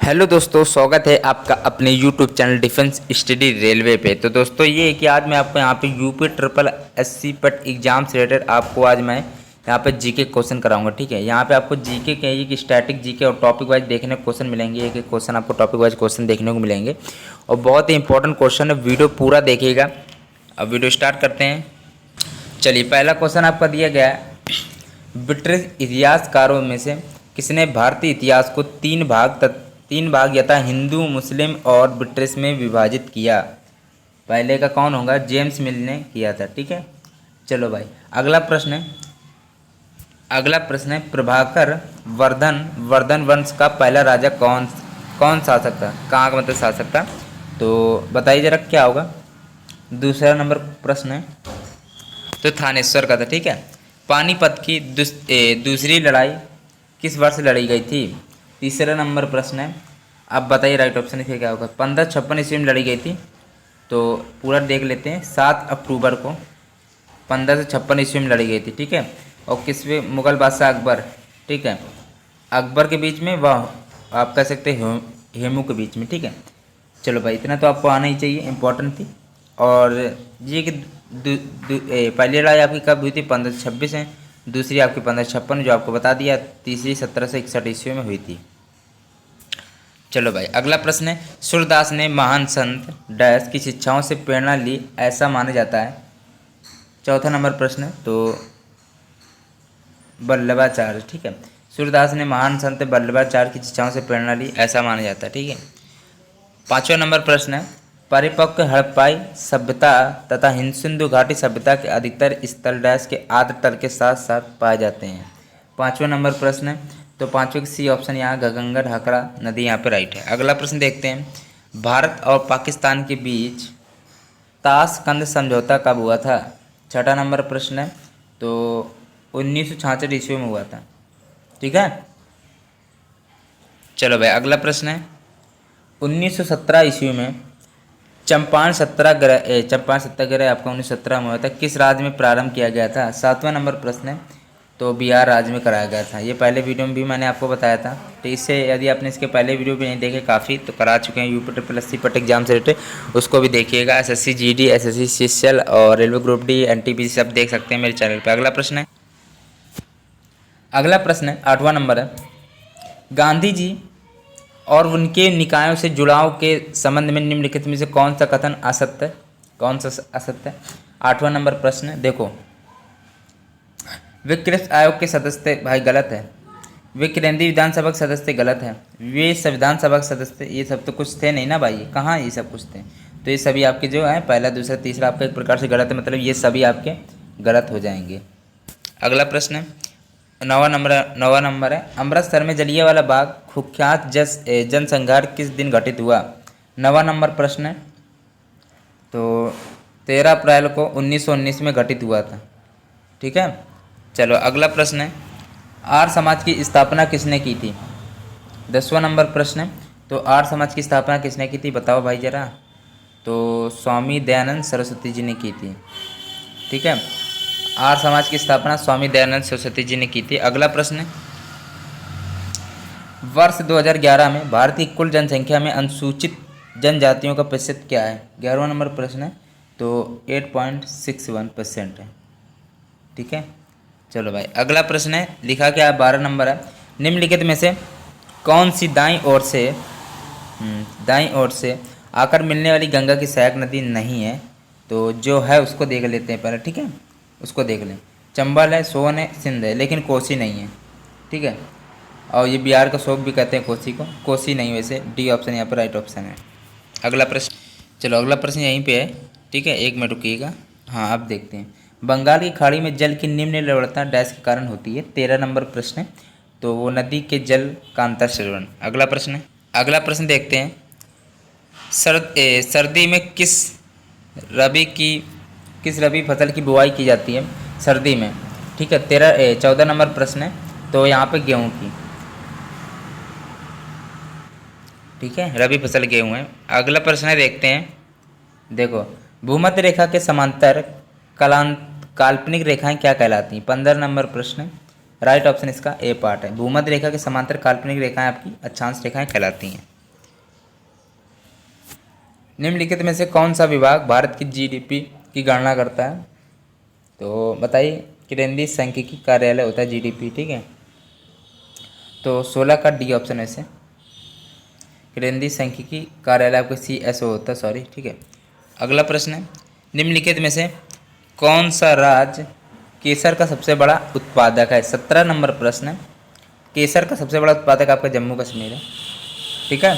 Hello दोस्तों, स्वागत है आपका अपने YouTube channel defence study railway पे। तो दोस्तों ये है कि आज मैं आपको यहाँ पे यूपी ट्रिपल एससी पट एग्जाम से रिलेटेड आपको आज मैं यहाँ पे जीके क्वेश्चन कराऊंगा। ठीक है, यहाँ पे आपको जीके के एक स्टैटिक जीके और टॉपिक वाइज देखने को क्वेश्चन मिलेंगे। एक एक क्वेश्चन आपको टॉपिक वाइज क्वेश्चन देखने को मिलेंगे और बहुत ही इंपॉर्टेंट क्वेश्चन है। वीडियो पूरा देखिएगा। अब वीडियो स्टार्ट करते हैं। चलिए, पहला क्वेश्चन आपका दिया गया है, ब्रिटिश इतिहासकारों में से किसने भारतीय इतिहास को तीन भाग यथा हिंदू, मुस्लिम और ब्रिटिश में विभाजित किया? पहले का कौन होगा? जेम्स मिल ने किया था। ठीक है, चलो भाई अगला प्रश्न है प्रभाकर वर्धन वंश का पहला राजा कौन शासक था? कहाँ का मतलब शासक था? तो बताइए जरा क्या होगा। दूसरा नंबर प्रश्न है तो थानेश्वर का था। ठीक है, पानीपत की दूसरी लड़ाई किस वर्ष लड़ी गई थी? तीसरा नंबर प्रश्न है, अब बताइए राइट ऑप्शन फिर क्या होगा। 1556 ईस्वी में लड़ी गई थी। तो पूरा देख लेते हैं। 7 अक्टूबर को 1556 ईस्वी में लड़ी गई थी। ठीक है, और किसमें? मुगल बादशाह अकबर। ठीक है, अकबर के बीच में, वह आप कह सकते हैं हेमू के बीच में। ठीक है, चलो भाई इतना तो आपको आना ही चाहिए, इंपॉर्टेंट थी। और ये कि पहली लड़ाई आपकी कब हुई थी? 1526 है। दूसरी आपकी 1556 जो आपको बता दिया। तीसरी 1761 ईस्वी में हुई थी। चलो भाई अगला प्रश्न है, सूरदास ने महान संत डैश की शिक्षाओं से प्रेरणा ली ऐसा माना जाता है? चौथा नंबर प्रश्न है तो वल्लभाचार्य। ठीक है, सूरदास ने महान संत वल्लभाचार्य की शिक्षाओं से प्रेरणा ली ऐसा माना जाता है। ठीक है, पांचवा नंबर प्रश्न है, परिपक्व हड़प्पाई सभ्यता तथा हिंद सिंधु घाटी सभ्यता के अधिकतर स्थल डैश के आर्द्र तल के साथ साथ पाए जाते हैं। पांचवा नंबर प्रश्न है तो पांचवें का सी ऑप्शन यहाँ गंगा ढाकरा नदी यहाँ पे राइट है। अगला प्रश्न देखते हैं, भारत और पाकिस्तान के बीच ताशकंद समझौता कब हुआ था? छठा नंबर प्रश्न है तो 1966 ईस्वी में हुआ था। ठीक है, चलो भाई अगला प्रश्न है, 1917 ईस्वी में चंपारण सत्याग्रह आपका 1917 में हुआ था, किस राज्य में प्रारंभ किया गया था? सातवां नंबर प्रश्न है तो बिहार राज्य में कराया गया था। ये पहले वीडियो में भी मैंने आपको बताया था। तो इससे यदि आपने इसके पहले वीडियो भी नहीं देखे, काफ़ी तो करा चुके हैं यूपी ट्रिपल एससी पट एग्जाम से रिलेटेड, उसको भी देखिएगा। एसएससी जीडी, एसएससी सीजीएल और रेलवे ग्रुप डी, एनटीपीसी सब देख सकते हैं मेरे चैनल पर। अगला प्रश्न है 8वां नंबर है, गांधी जी और उनके निकायों से जुड़ाव के संबंध में निम्नलिखित में से कौन सा कथन असत्य है? कौन सा असत्य है? 8वां नंबर प्रश्न है, देखो, वे कृषि आयोग के सदस्य थे, भाई गलत है। वे केंद्रीय विधानसभा के सदस्य थे, गलत है। वे संविधान सभा के सदस्य थे, ये सब तो कुछ थे नहीं ना भाई, कहाँ ये सब कुछ थे? तो ये सभी आपके जो है पहला, दूसरा, तीसरा आपका एक प्रकार से गलत है, मतलब ये सभी आपके गलत हो जाएंगे। अगला प्रश्न है 9वां नंबर है, अमृतसर में जलियांवाला बाग कुख्यात जनसंहार किस दिन घटित हुआ? 9वां नंबर प्रश्न है तो 13 अप्रैल को 1919 में घटित हुआ था। ठीक है, चलो अगला प्रश्न है, आर्य समाज की स्थापना किसने की थी? 10वां नंबर प्रश्न है तो आर्य समाज की स्थापना किसने की थी? बताओ भाई जरा। तो स्वामी दयानंद सरस्वती जी ने की थी। ठीक है, आर्य समाज की स्थापना स्वामी दयानंद सरस्वती जी ने की थी। अगला प्रश्न है, वर्ष 2011 में भारत की कुल जनसंख्या में अनुसूचित जनजातियों का प्रतिशत क्या है? 11वां नंबर प्रश्न है तो 8.61% है। ठीक है, चलो भाई अगला प्रश्न है, लिखा क्या है? 12 नंबर है, निम्नलिखित में से कौन सी दाईं ओर से आकर मिलने वाली गंगा की सहायक नदी नहीं है? तो जो है उसको देख लेते हैं पहले। ठीक है, उसको देख लें। चंबल है, सोन है, सिंध है, लेकिन कोसी नहीं है। ठीक है, और ये बिहार का शोक भी कहते हैं कोसी को, कोसी नहीं, वैसे डी ऑप्शन यहाँ पर राइट ऑप्शन है। अगला प्रश्न, चलो अगला प्रश्न यहीं पे है। ठीक है, एक मिनट रुकिएगा। हाँ, अब देखते हैं, बंगाल की खाड़ी में जल की निम्न लवणता डैश के कारण होती है? 13 नंबर प्रश्न है तो वो नदी के जल का अंतर श्रवण। अगला प्रश्न देखते हैं, सर्दी में किस रबी फसल की बुआई की जाती है सर्दी में? ठीक है, 14 नंबर प्रश्न है तो यहाँ पे गेहूँ की। ठीक है, रबी फसल गेहूँ है। अगला प्रश्न है, देखते हैं, देखो, भूमध्य रेखा के समांतर काल्पनिक रेखाएं क्या कहलाती हैं? 15 नंबर प्रश्न है, राइट ऑप्शन इसका ए पार्ट है। भूमध्य रेखा के समांतर काल्पनिक रेखाएं आपकी अक्षांश रेखाएं कहलाती हैं। निम्नलिखित में से कौन सा विभाग भारत की जीडीपी की गणना करता है? तो बताइए, केंद्रीय सांख्यिकी कार्यालय होता है जीडीपी, ठीक है। तो 16 का डी ऑप्शन है इसे, केंद्रीय सांख्यिकी कार्यालय आपका CSO होता है, सॉरी, ठीक है। अगला प्रश्न है, निम्नलिखित में से कौन सा राज्य केसर का सबसे बड़ा उत्पादक है? 17 नंबर प्रश्न है। केसर का सबसे बड़ा उत्पादक आपका जम्मू कश्मीर है, ठीक है।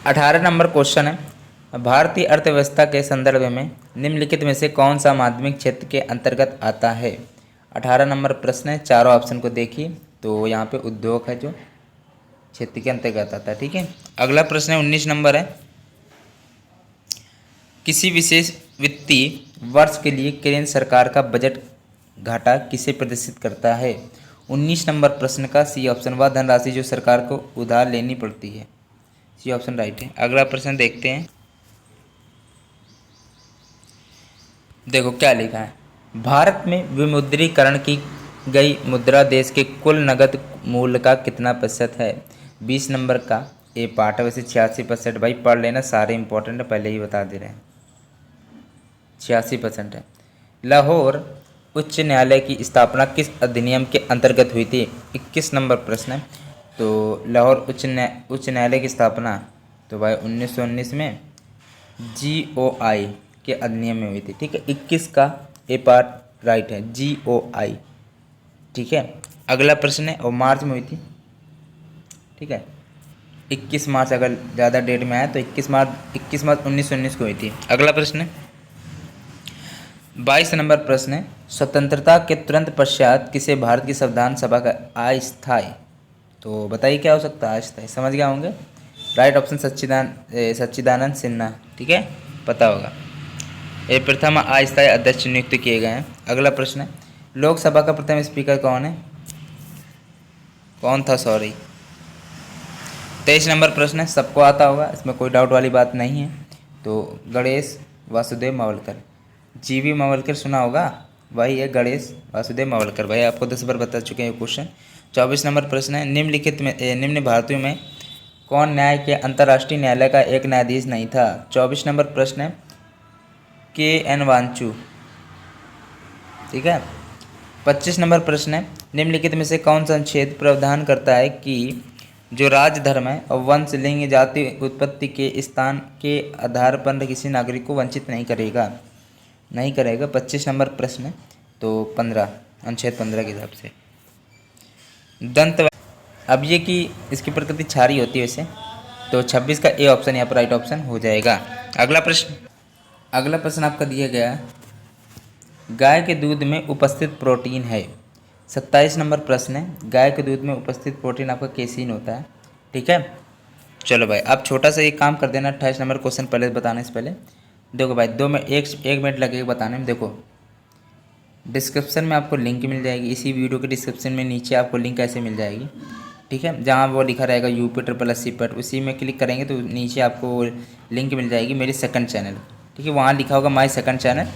18 नंबर क्वेश्चन है, भारतीय अर्थव्यवस्था के संदर्भ में निम्नलिखित में से कौन सा माध्यमिक क्षेत्र के अंतर्गत आता है? 18 नंबर प्रश्न है, चारों ऑप्शन को देखिए। तो यहाँ पे उद्योग है जो क्षेत्र के अंतर्गत आता है, ठीक है। अगला प्रश्न है 19 नंबर है, किसी विशेष वित्तीय वर्ष के लिए केंद्र सरकार का बजट घाटा किसे प्रदर्शित करता है? 19 नंबर प्रश्न का सी ऑप्शन, वह धनराशि जो सरकार को उधार लेनी पड़ती है। सी ऑप्शन राइट है। अगला प्रश्न देखते हैं, देखो क्या लिखा है, भारत में विमुद्रीकरण की गई मुद्रा देश के कुल नगद मूल्य का कितना प्रतिशत है? 20 नंबर का ए पार्ट है, वैसे 86%। भाई पढ़ लेना, सारे इंपॉर्टेंट है, पहले ही बता दे रहे हैं। 86% है। लाहौर उच्च न्यायालय की स्थापना किस अधिनियम के अंतर्गत हुई थी? 21 नंबर प्रश्न है। तो लाहौर उच्च न्यायालय की स्थापना तो भाई 1919 में GOI के अधिनियम में हुई थी, ठीक है। 21 का ए पार्ट राइट है, GOI, ठीक है। अगला प्रश्न है, और मार्च में हुई थी, ठीक है। 21 मार्च, अगर ज़्यादा डेट में आया तो 21 मार्च 1919 को हुई थी। अगला प्रश्न है 22 नंबर प्रश्न है, स्वतंत्रता के तुरंत पश्चात किसे भारत की संविधान सभा का अस्थायी, तो बताइए क्या हो सकता है अस्थायी, समझ गए होंगे। राइट ऑप्शन सच्चिदानंद सिन्हा, ठीक है, पता होगा। ये प्रथम अस्थायी अध्यक्ष नियुक्त किए गए हैं। अगला प्रश्न है, लोकसभा का प्रथम स्पीकर कौन है? कौन था, सॉरी। 23 नंबर प्रश्न है, सबको आता होगा, इसमें कोई डाउट वाली बात नहीं है। तो गणेश वासुदेव मावलकर, GV मावलकर सुना होगा, वही है गणेश वासुदेव मावलकर। भाई आपको 10 बार बता चुके हैं ये क्वेश्चन। 24 नंबर प्रश्न है, निम्न भारतीयों में कौन न्याय के अंतर्राष्ट्रीय न्यायालय का एक न्यायाधीश नहीं था? 24 नंबर प्रश्न है, KN वांचू, ठीक है। 25 नंबर प्रश्न है, निम्नलिखित में से कौन सा अनुच्छेद प्रावधान करता है कि जो राज्य धर्म है और वंश, लिंग, जाति, उत्पत्ति के स्थान के आधार पर किसी नागरिक को वंचित नहीं करेगा? 25 नंबर प्रश्न है। तो 15, अनुच्छेद 15 के हिसाब से दंत, अब ये कि इसकी प्रकृति क्षारीय होती है वैसे, तो 26 का ए ऑप्शन यहाँ पर राइट ऑप्शन हो जाएगा। अगला प्रश्न आपका दिया गया, गाय के दूध में उपस्थित प्रोटीन है। 27 नंबर प्रश्न है, गाय के दूध में उपस्थित प्रोटीन आपका केसीन होता है, ठीक है। चलो भाई, आप छोटा सा एक काम कर देना, 28 नंबर क्वेश्चन पहले बताने से पहले देखो भाई, एक मिनट लगेगा बताने में। देखो डिस्क्रिप्शन में आपको लिंक मिल जाएगी, इसी वीडियो के डिस्क्रिप्शन में नीचे आपको लिंक ऐसे मिल जाएगी, ठीक है, जहाँ वो लिखा रहेगा UP SSC, उसी में क्लिक करेंगे तो नीचे आपको लिंक मिल जाएगी मेरी सेकंड चैनल, ठीक है। वहाँ लिखा होगा माय सेकंड चैनल,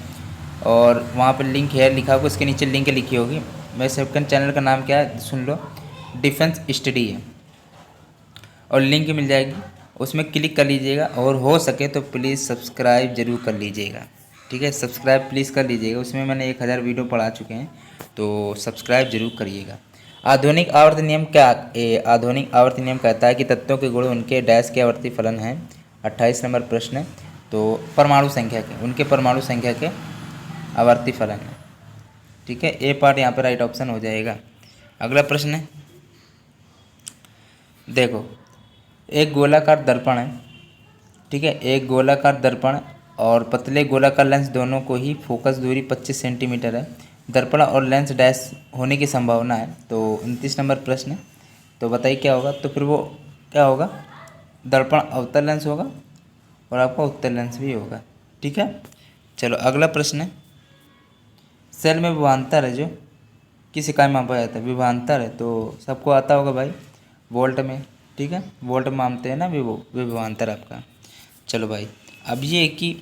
और वहाँ पर लिंक है लिखा होगा, उसके नीचे लिंक लिखी होगी। मेरे सेकंड चैनल का नाम क्या है, सुन लो, डिफेंस स्टडी है, और लिंक मिल जाएगी, उसमें क्लिक कर लीजिएगा, और हो सके तो प्लीज़ सब्सक्राइब जरूर कर लीजिएगा, ठीक है। सब्सक्राइब प्लीज़ कर लीजिएगा, उसमें मैंने 1000 वीडियो पढ़ा चुके हैं, तो सब्सक्राइब जरूर करिएगा। आधुनिक आवर्त नियम कहता है कि तत्वों के गुण उनके डैश के आवर्ती फलन हैं। 28 नंबर प्रश्न है, तो परमाणु संख्या के, उनके परमाणु संख्या के आवर्ती फलन है, ठीक है। ए पार्ट यहाँ पर राइट ऑप्शन हो जाएगा। अगला प्रश्न है, देखो एक गोलाकार दर्पण है, ठीक है, एक गोलाकार दर्पण और पतले गोलाकार लेंस दोनों को ही फोकस दूरी 25 सेंटीमीटर है। दर्पण और लेंस डैश होने की संभावना है। तो 29 नंबर प्रश्न है, तो बताइए क्या होगा, तो फिर वो क्या होगा, दर्पण अवतल लेंस होगा और आपका उत्तल लेंस भी होगा, ठीक है। चलो अगला प्रश्न है, सेल में विभवांतर है जो किस इकाई में मापा जाता है? विभवांतर है तो सबको आता होगा भाई, वोल्ट में, ठीक है, वोल्ट में मापते हैं ना विभवांतर आपका। चलो भाई, अब ये कि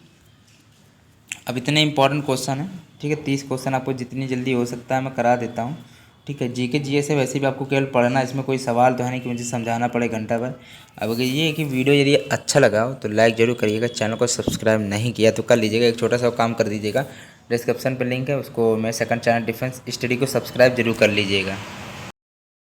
अब इतने इंपॉर्टेंट क्वेश्चन है, ठीक है, 30 क्वेश्चन आपको जितनी जल्दी हो सकता है मैं करा देता हूँ, ठीक है। जीके जीएस है, वैसे भी आपको केवल पढ़ना, इसमें कोई सवाल तो है नहीं कि मुझे समझाना पड़े घंटा भर। अब अगर ये है कि वीडियो यदि अच्छा लगा हो तो लाइक जरूर करिएगा, चैनल को सब्सक्राइब नहीं किया तो कर लीजिएगा, एक छोटा सा काम कर दीजिएगा, डिस्क्रिप्शन पर लिंक है उसको, मैं सेकंड चैनल डिफेंस स्टडी को सब्सक्राइब जरूर कर लीजिएगा।